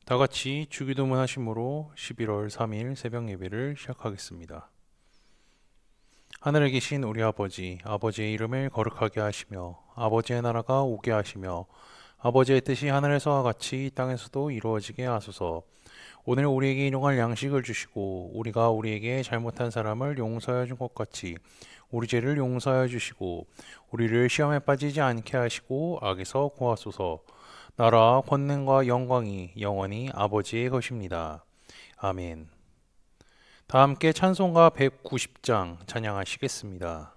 다 같이 주기도문 하심으로 11월 3일 새벽 예배를 시작하겠습니다. 하늘에 계신 우리 아버지, 아버지의 이름을 거룩하게 하시며 아버지의 나라가 오게 하시며 아버지의 뜻이 하늘에서와 같이 이 땅에서도 이루어지게 하소서. 오늘 우리에게 일용할 양식을 주시고 우리가 우리에게 잘못한 사람을 용서하여 준 것 같이 우리 죄를 용서하여 주시고 우리를 시험에 빠지지 않게 하시고 악에서 구하소서. 나라와 권능과 영광이 영원히 아버지의 것입니다. 아멘. 다 함께 찬송가 190장 찬양하시겠습니다.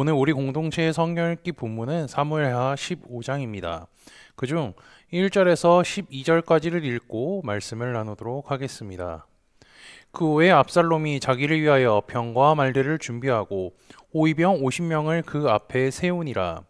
오늘 우리 공동체의 성경 읽기 본문은 사무엘하 15장입니다. 그중 1절에서 12절까지를 읽고 말씀을 나누도록 하겠습니다. 그 후에 압살롬이 자기를 위하여 병과 말들을 준비하고 호위병 50명을 그 앞에 세우니라.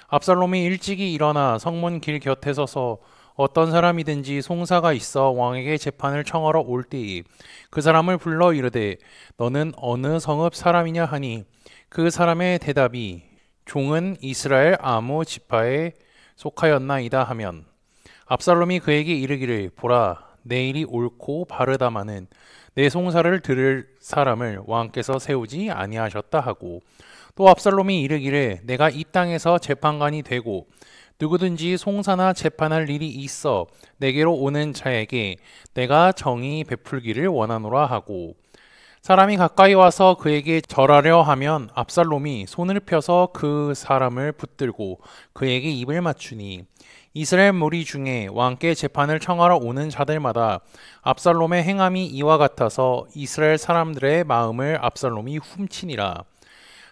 압살롬이 일찍이 일어나 성문 길 곁에 서서 어떤 사람이든지 송사가 있어 왕에게 재판을 청하러 올 때에 그 사람을 불러 이르되 너는 어느 성읍 사람이냐 하니 그 사람의 대답이 종은 이스라엘 아무 지파에 속하였나이다 하면 압살롬이 그에게 이르기를 보라 내 일이 옳고 바르다마는 내 송사를 들을 사람을 왕께서 세우지 아니하셨다 하고 또 압살롬이 이르기를 내가 이 땅에서 재판관이 되고 누구든지 송사나 재판할 일이 있어 내게로 오는 자에게 내가 정의 베풀기를 원하노라 하고 사람이 가까이 와서 그에게 절하려 하면 압살롬이 손을 펴서 그 사람을 붙들고 그에게 입을 맞추니 이스라엘 무리 중에 왕께 재판을 청하러 오는 자들마다 압살롬의 행함이 이와 같아서 이스라엘 사람들의 마음을 압살롬이 훔치니라.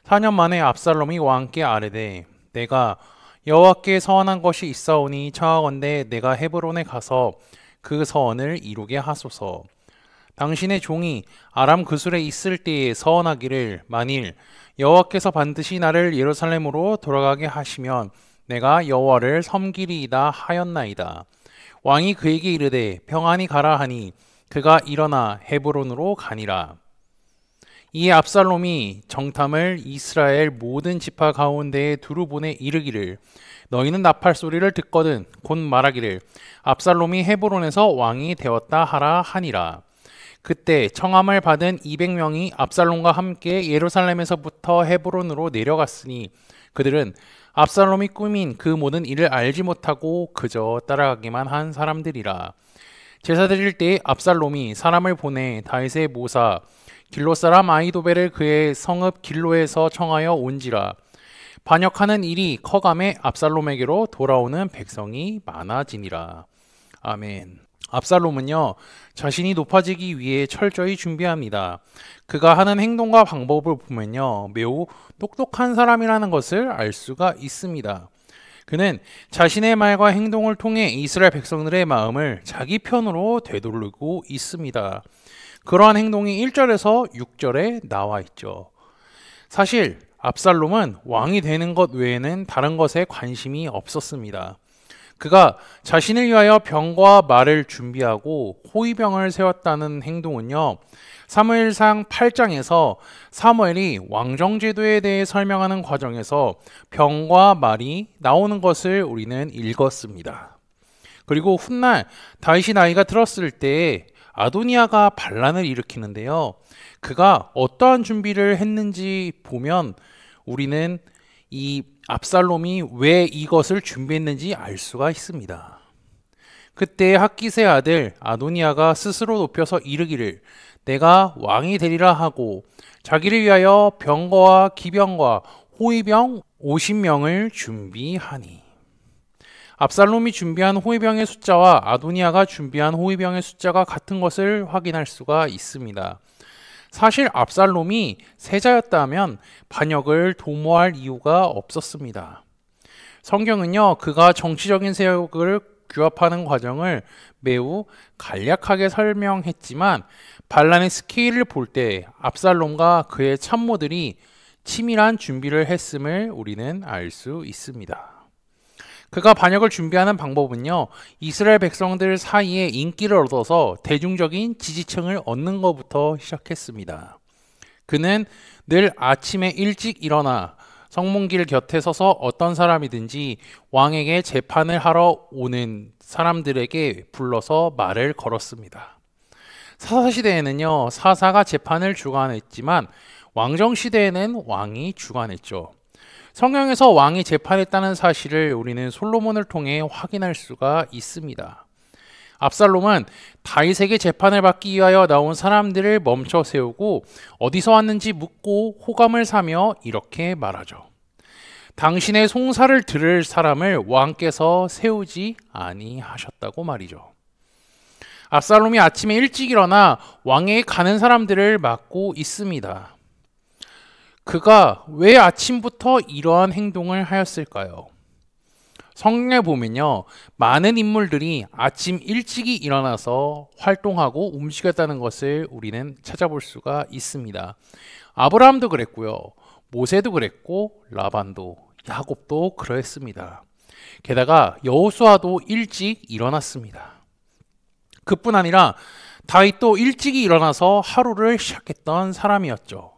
4년 만에 압살롬이 왕께 아뢰되 내가 여호와께 서원한 것이 있사오니 청하건대 내가 헤브론에 가서 그 서원을 이루게 하소서. 당신의 종이 아람 그술에 있을 때에 서원하기를 만일 여호와께서 반드시 나를 예루살렘으로 돌아가게 하시면 내가 여호와를 섬기리이다 하였나이다. 왕이 그에게 이르되 평안히 가라 하니 그가 일어나 헤브론으로 가니라. 이에 압살롬이 정탐을 이스라엘 모든 지파 가운데에 두루 보내 이르기를 너희는 나팔 소리를 듣거든 곧 말하기를 압살롬이 헤브론에서 왕이 되었다 하라 하니라. 그때 청함을 받은 200명이 압살롬과 함께 예루살렘에서부터 헤브론으로 내려갔으니 그들은 압살롬이 꾸민 그 모든 일을 알지 못하고 그저 따라가기만 한 사람들이라. 제사 드릴 때 압살롬이 사람을 보내 다윗의 모사 길로 사람 아히도벨을 그의 성읍 길로에서 청하여 온지라. 반역하는 일이 커감에 압살롬에게로 돌아오는 백성이 많아지니라. 아멘. 압살롬은요, 자신이 높아지기 위해 철저히 준비합니다. 그가 하는 행동과 방법을 보면요, 매우 똑똑한 사람이라는 것을 알 수가 있습니다. 그는 자신의 말과 행동을 통해 이스라엘 백성들의 마음을 자기 편으로 되돌리고 있습니다. 그러한 행동이 1절에서 6절에 나와 있죠. 사실 압살롬은 왕이 되는 것 외에는 다른 것에 관심이 없었습니다. 그가 자신을 위하여 병과 말을 준비하고 호위병을 세웠다는 행동은요, 사무엘상 8장에서 사무엘이 왕정제도에 대해 설명하는 과정에서 병과 말이 나오는 것을 우리는 읽었습니다. 그리고 훗날 다윗이 나이가 들었을 때 아도니아가 반란을 일으키는데요, 그가 어떠한 준비를 했는지 보면 우리는 이 압살롬이 왜 이것을 준비했는지 알 수가 있습니다. 그때 학깃의 아들 아도니아가 스스로 높여서 이르기를 내가 왕이 되리라 하고 자기를 위하여 병거와 기병과 호위병 50명을 준비하니. 압살롬이 준비한 호위병의 숫자와 아도니아가 준비한 호위병의 숫자가 같은 것을 확인할 수가 있습니다. 사실 압살롬이 세자였다면 반역을 도모할 이유가 없었습니다. 성경은요, 그가 정치적인 세력을 규합하는 과정을 매우 간략하게 설명했지만 반란의 스케일을 볼 때 압살롬과 그의 참모들이 치밀한 준비를 했음을 우리는 알 수 있습니다. 그가 반역을 준비하는 방법은요, 이스라엘 백성들 사이에 인기를 얻어서 대중적인 지지층을 얻는 것부터 시작했습니다. 그는 늘 아침에 일찍 일어나 성문길 곁에 서서 어떤 사람이든지 왕에게 재판을 하러 오는 사람들에게 불러서 말을 걸었습니다. 사사시대에는요, 사사가 재판을 주관했지만 왕정시대에는 왕이 주관했죠. 성경에서 왕이 재판했다는 사실을 우리는 솔로몬을 통해 확인할 수가 있습니다. 압살롬은 다윗에게 재판을 받기 위하여 나온 사람들을 멈춰 세우고 어디서 왔는지 묻고 호감을 사며 이렇게 말하죠. 당신의 송사를 들을 사람을 왕께서 세우지 아니하셨다고 말이죠. 압살롬이 아침에 일찍 일어나 왕에게 가는 사람들을 막고 있습니다. 그가 왜 아침부터 이러한 행동을 하였을까요? 성경에 보면요, 많은 인물들이 아침 일찍이 일어나서 활동하고 움직였다는 것을 우리는 찾아볼 수가 있습니다. 아브라함도 그랬고요, 모세도 그랬고, 라반도, 야곱도 그러했습니다. 게다가 여호수아도 일찍 일어났습니다. 그뿐 아니라 다윗도 일찍이 일어나서 하루를 시작했던 사람이었죠.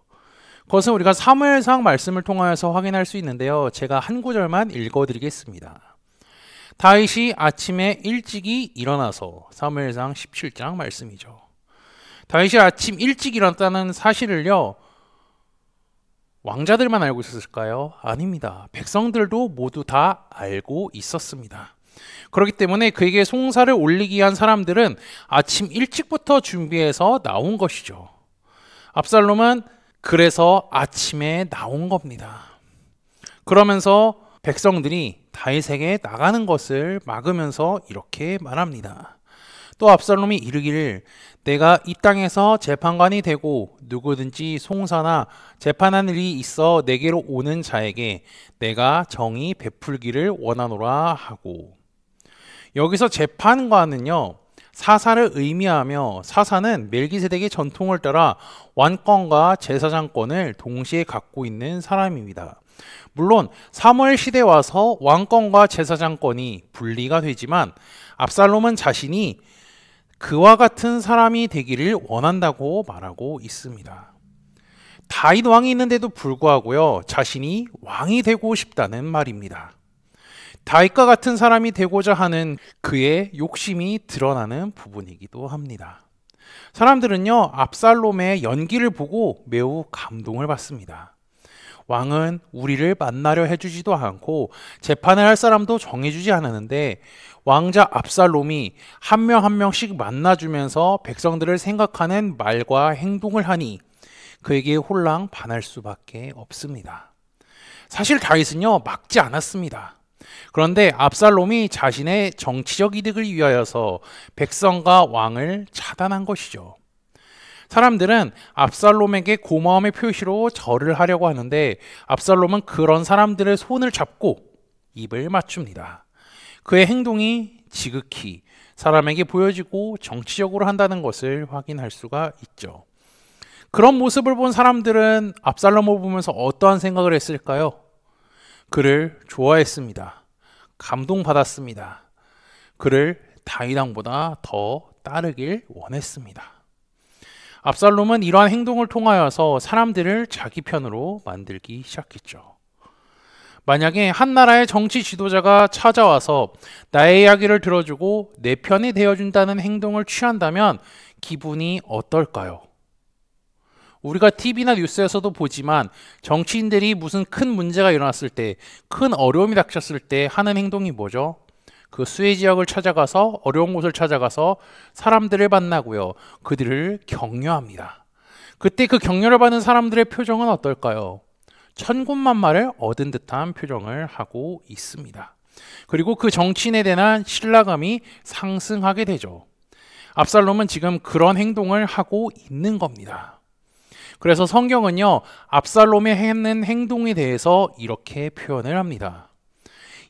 그것은 우리가 사무엘상 말씀을 통하여서 확인할 수 있는데요, 제가 한 구절만 읽어드리겠습니다. 다윗이 아침에 일찍이 일어나서, 사무엘상 17장 말씀이죠. 다윗이 아침 일찍 일어났다는 사실을요, 왕자들만 알고 있었을까요? 아닙니다. 백성들도 모두 다 알고 있었습니다. 그렇기 때문에 그에게 송사를 올리기 위한 사람들은 아침 일찍부터 준비해서 나온 것이죠. 압살롬은 그래서 아침에 나온 겁니다. 그러면서 백성들이 다윗에게 나가는 것을 막으면서 이렇게 말합니다. 또 압살롬이 이르기를 내가 이 땅에서 재판관이 되고 누구든지 송사나 재판한 일이 있어 내게로 오는 자에게 내가 정의 베풀기를 원하노라 하고, 여기서 재판관은요 사사를 의미하며, 사사는 멜기세덱의 전통을 따라 왕권과 제사장권을 동시에 갖고 있는 사람입니다. 물론 사무엘 시대에 와서 왕권과 제사장권이 분리가 되지만 압살롬은 자신이 그와 같은 사람이 되기를 원한다고 말하고 있습니다. 다윗 왕이 있는데도 불구하고요, 자신이 왕이 되고 싶다는 말입니다. 다윗과 같은 사람이 되고자 하는 그의 욕심이 드러나는 부분이기도 합니다. 사람들은요, 압살롬의 연기를 보고 매우 감동을 받습니다. 왕은 우리를 만나려 해주지도 않고 재판을 할 사람도 정해주지 않았는데 왕자 압살롬이 한 명 한 명씩 만나주면서 백성들을 생각하는 말과 행동을 하니 그에게 홀랑 반할 수밖에 없습니다. 사실 다윗은요, 막지 않았습니다. 그런데 압살롬이 자신의 정치적 이득을 위하여서 백성과 왕을 차단한 것이죠. 사람들은 압살롬에게 고마움의 표시로 절을 하려고 하는데 압살롬은 그런 사람들의 손을 잡고 입을 맞춥니다. 그의 행동이 지극히 사람에게 보여지고 정치적으로 한다는 것을 확인할 수가 있죠. 그런 모습을 본 사람들은 압살롬을 보면서 어떠한 생각을 했을까요? 그를 좋아했습니다. 감동받았습니다. 그를 다윗 왕보다 더 따르길 원했습니다. 압살롬은 이러한 행동을 통하여서 사람들을 자기 편으로 만들기 시작했죠. 만약에 한 나라의 정치 지도자가 찾아와서 나의 이야기를 들어주고 내 편이 되어준다는 행동을 취한다면 기분이 어떨까요? 우리가 TV나 뉴스에서도 보지만 정치인들이 무슨 큰 문제가 일어났을 때, 큰 어려움이 닥쳤을 때 하는 행동이 뭐죠? 그 수혜 지역을 찾아가서, 어려운 곳을 찾아가서 사람들을 만나고요, 그들을 격려합니다. 그때 그 격려를 받는 사람들의 표정은 어떨까요? 천군만마를 얻은 듯한 표정을 하고 있습니다. 그리고 그 정치인에 대한 신뢰감이 상승하게 되죠. 압살롬은 지금 그런 행동을 하고 있는 겁니다. 그래서 성경은요, 압살롬이 했는 행동에 대해서 이렇게 표현을 합니다.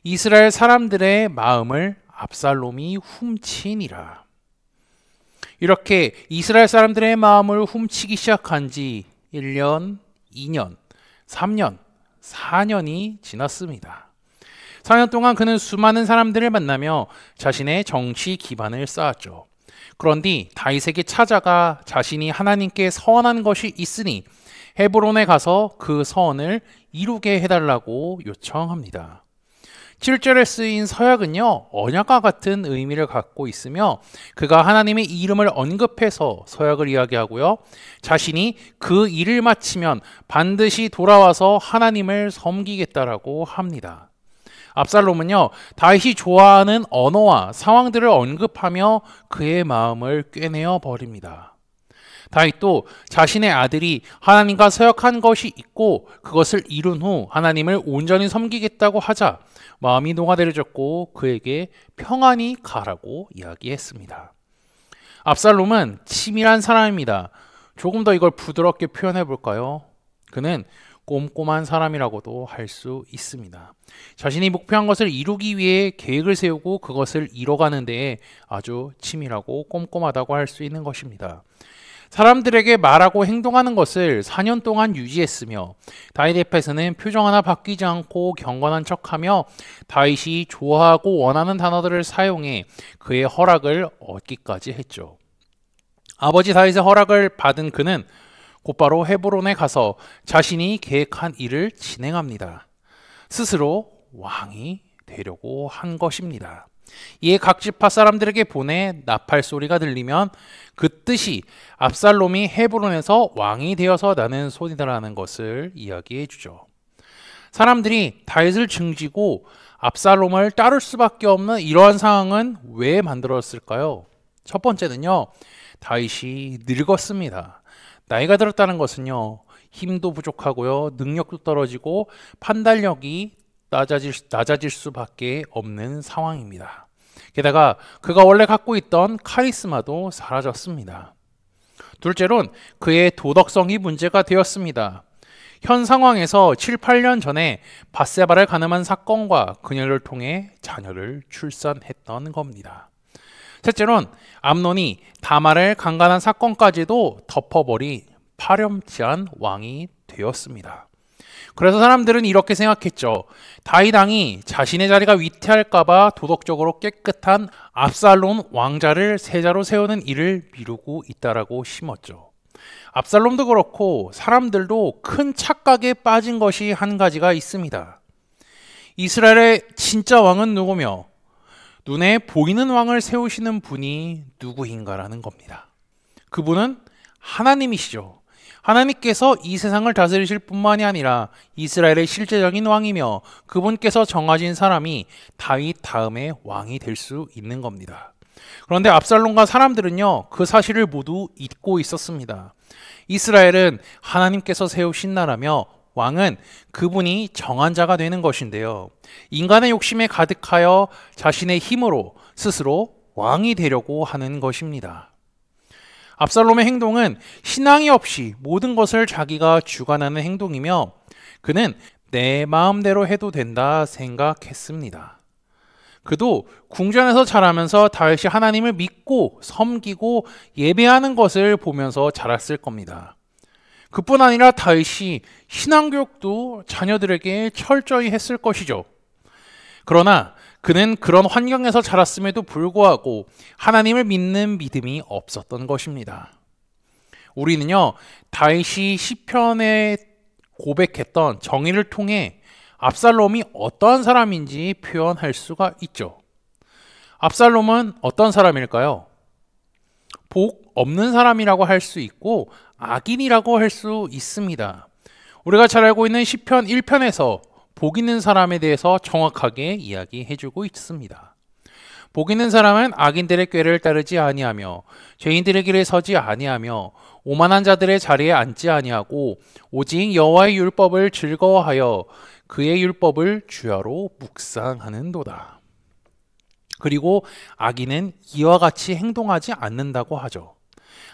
이스라엘 사람들의 마음을 압살롬이 훔치니라. 이렇게 이스라엘 사람들의 마음을 훔치기 시작한 지 1년, 2년, 3년, 4년이 지났습니다. 4년 동안 그는 수많은 사람들을 만나며 자신의 정치 기반을 쌓았죠. 그런데 다윗에게 찾아가 자신이 하나님께 서원한 것이 있으니 헤브론에 가서 그 서원을 이루게 해달라고 요청합니다. 7절에 쓰인 서약은요, 언약과 같은 의미를 갖고 있으며 그가 하나님의 이름을 언급해서 서약을 이야기하고요, 자신이 그 일을 마치면 반드시 돌아와서 하나님을 섬기겠다라고 합니다. 압살롬은요, 다윗이 좋아하는 언어와 상황들을 언급하며 그의 마음을 꿰내어 버립니다. 다윗도 자신의 아들이 하나님과 서약한 것이 있고 그것을 이룬 후 하나님을 온전히 섬기겠다고 하자 마음이 녹아내려졌고 그에게 평안히 가라고 이야기했습니다. 압살롬은 치밀한 사람입니다. 조금 더 이걸 부드럽게 표현해 볼까요? 그는 꼼꼼한 사람이라고도 할 수 있습니다. 자신이 목표한 것을 이루기 위해 계획을 세우고 그것을 이뤄가는 데에 아주 치밀하고 꼼꼼하다고 할 수 있는 것입니다. 사람들에게 말하고 행동하는 것을 4년 동안 유지했으며 다윗 앞에서는 표정 하나 바뀌지 않고 경건한 척하며 다윗이 좋아하고 원하는 단어들을 사용해 그의 허락을 얻기까지 했죠. 아버지 다윗의 허락을 받은 그는 곧바로 헤브론에 가서 자신이 계획한 일을 진행합니다. 스스로 왕이 되려고 한 것입니다. 이에 각 지파 사람들에게 보내 나팔 소리가 들리면 그 뜻이 압살롬이 헤브론에서 왕이 되어서 나는 소리다라는 것을 이야기해 주죠. 사람들이 다윗을 증지고 압살롬을 따를 수밖에 없는 이러한 상황은 왜 만들었을까요? 첫 번째는요, 다윗이 늙었습니다. 나이가 들었다는 것은요, 힘도 부족하고요, 능력도 떨어지고 판단력이 낮아질 수밖에 없는 상황입니다. 게다가 그가 원래 갖고 있던 카리스마도 사라졌습니다. 둘째론 그의 도덕성이 문제가 되었습니다. 현 상황에서 7, 8년 전에 밧세바를 가늠한 사건과 그녀를 통해 자녀를 출산했던 겁니다. 셋째론 암논이 다말을 강간한 사건까지도 덮어버린 파렴치한 왕이 되었습니다. 그래서 사람들은 이렇게 생각했죠. 다윗 왕이 자신의 자리가 위태할까봐 도덕적으로 깨끗한 압살롬 왕자를 세자로 세우는 일을 미루고 있다라고 심었죠. 압살롬도 그렇고 사람들도 큰 착각에 빠진 것이 한 가지가 있습니다. 이스라엘의 진짜 왕은 누구며 눈에 보이는 왕을 세우시는 분이 누구인가라는 겁니다. 그분은 하나님이시죠. 하나님께서 이 세상을 다스리실 뿐만이 아니라 이스라엘의 실제적인 왕이며 그분께서 정하신 사람이 다윗 다음에 왕이 될 수 있는 겁니다. 그런데 압살롬과 사람들은요, 그 사실을 모두 잊고 있었습니다. 이스라엘은 하나님께서 세우신 나라며 왕은 그분이 정한 자가 되는 것인데요. 인간의 욕심에 가득하여 자신의 힘으로 스스로 왕이 되려고 하는 것입니다. 압살롬의 행동은 신앙이 없이 모든 것을 자기가 주관하는 행동이며 그는 내 마음대로 해도 된다 생각했습니다. 그도 궁전에서 자라면서 다윗이 하나님을 믿고 섬기고 예배하는 것을 보면서 자랐을 겁니다. 그뿐 아니라 다윗이 신앙교육도 자녀들에게 철저히 했을 것이죠. 그러나 그는 그런 환경에서 자랐음에도 불구하고 하나님을 믿는 믿음이 없었던 것입니다. 우리는요, 다윗이 시편에 고백했던 정의를 통해 압살롬이 어떠한 사람인지 표현할 수가 있죠. 압살롬은 어떤 사람일까요? 복 없는 사람이라고 할 수 있고 악인이라고 할 수 있습니다. 우리가 잘 알고 있는 시편 1편에서 복 있는 사람에 대해서 정확하게 이야기해주고 있습니다. 복 있는 사람은 악인들의 꾀를 따르지 아니하며 죄인들의 길에 서지 아니하며 오만한 자들의 자리에 앉지 아니하고 오직 여호와의 율법을 즐거워하여 그의 율법을 주야로 묵상하는도다. 그리고 악인은 이와 같이 행동하지 않는다고 하죠.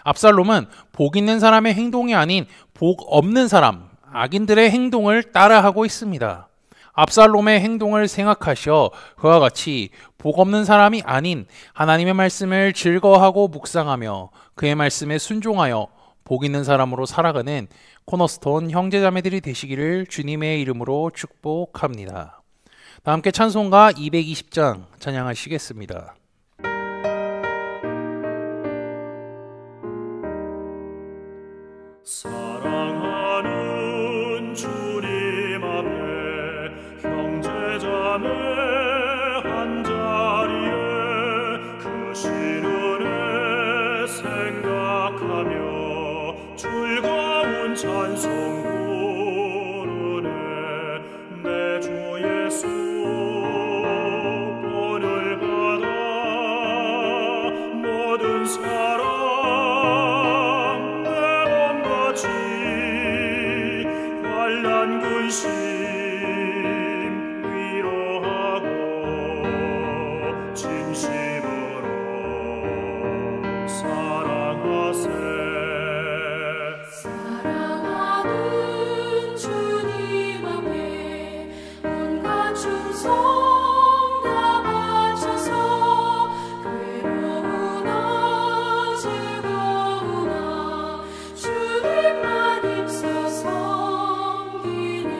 압살롬은 복 있는 사람의 행동이 아닌 복 없는 사람, 악인들의 행동을 따라하고 있습니다. 압살롬의 행동을 생각하셔 그와 같이 복 없는 사람이 아닌 하나님의 말씀을 즐거워하고 묵상하며 그의 말씀에 순종하여 복 있는 사람으로 살아가는 코너스톤 형제자매들이 되시기를 주님의 이름으로 축복합니다. 다 함께 찬송가 220장 찬양하시겠습니다. 사랑하는 주님 앞에 형제자매 한자리에 그 시련에 생각하며 즐거운 찬송 부르네. 내 주 예수 본을 받아 모든 사랑 환난 근심 위로하고 진심으로 사랑하세. 사랑하는 주님 앞에 온갖 충성 다 바쳐서 괴로우나 즐거우나 주님만 입서 섬기네.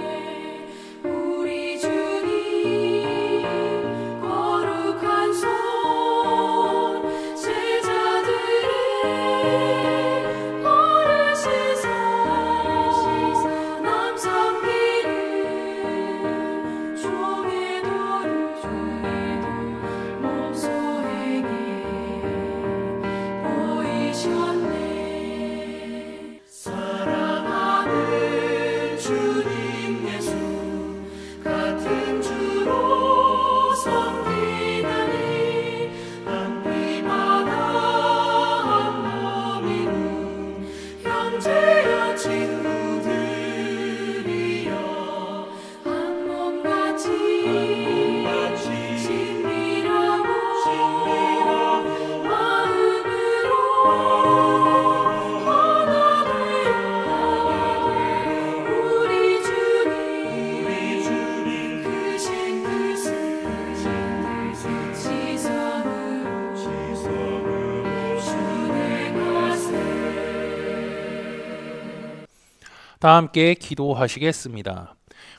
다 함께 기도하시겠습니다.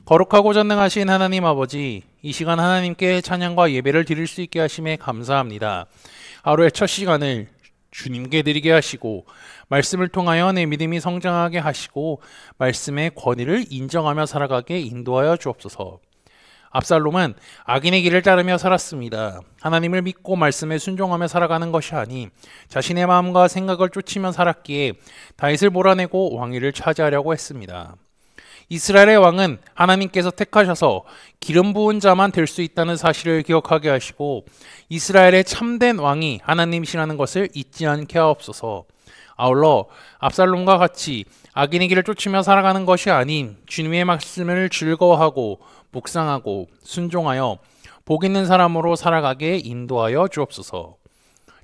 거룩하고 전능하신 하나님 아버지, 이 시간 하나님께 찬양과 예배를 드릴 수 있게 하심에 감사합니다. 하루의 첫 시간을 주님께 드리게 하시고 말씀을 통하여 내 믿음이 성장하게 하시고 말씀의 권위를 인정하며 살아가게 인도하여 주옵소서. 압살롬은 악인의 길을 따르며 살았습니다. 하나님을 믿고 말씀에 순종하며 살아가는 것이 아닌 자신의 마음과 생각을 쫓으며 살았기에 다윗을 몰아내고 왕위를 차지하려고 했습니다. 이스라엘의 왕은 하나님께서 택하셔서 기름 부은 자만 될 수 있다는 사실을 기억하게 하시고 이스라엘의 참된 왕이 하나님이시라는 것을 잊지 않게 하옵소서. 아울러 압살롬과 같이 악인의 길을 쫓으며 살아가는 것이 아닌 주님의 말씀을 즐거워하고 묵상하고 순종하여 복 있는 사람으로 살아가게 인도하여 주옵소서.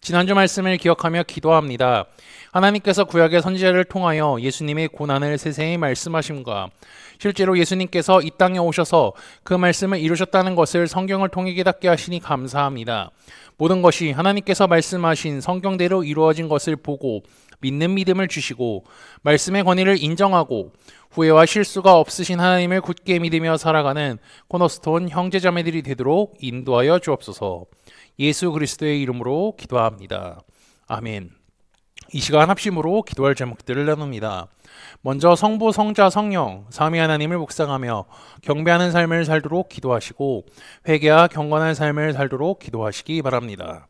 지난주 말씀을 기억하며 기도합니다. 하나님께서 구약의 선지자를 통하여 예수님의 고난을 세세히 말씀하심과 실제로 예수님께서 이 땅에 오셔서 그 말씀을 이루셨다는 것을 성경을 통해 깨닫게 하시니 감사합니다. 모든 것이 하나님께서 말씀하신 성경대로 이루어진 것을 보고 믿는 믿음을 주시고 말씀의 권위를 인정하고 후회와 실수가 없으신 하나님을 굳게 믿으며 살아가는 코너스톤 형제자매들이 되도록 인도하여 주옵소서. 예수 그리스도의 이름으로 기도합니다. 아멘. 이 시간 합심으로 기도할 제목들을 나눕니다. 먼저 성부, 성자, 성령, 삼위 하나님을 묵상하며 경배하는 삶을 살도록 기도하시고 회개와 경건한 삶을 살도록 기도하시기 바랍니다.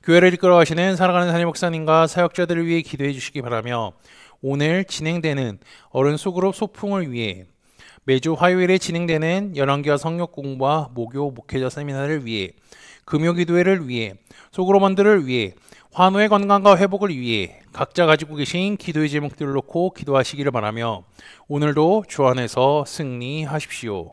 교회를 이끌어가시는 살아가는 담임 목사님과 사역자들을 위해 기도해 주시기 바라며 오늘 진행되는 어른 소그룹 소풍을 위해 매주 화요일에 진행되는 열왕기와 성역 공부와 목요 목회자 세미나를 위해 금요 기도회를 위해 소그룹원들을 위해 환우의 건강과 회복을 위해 각자 가지고 계신 기도의 제목들을 놓고 기도하시기를 바라며 오늘도 주 안에서 승리하십시오.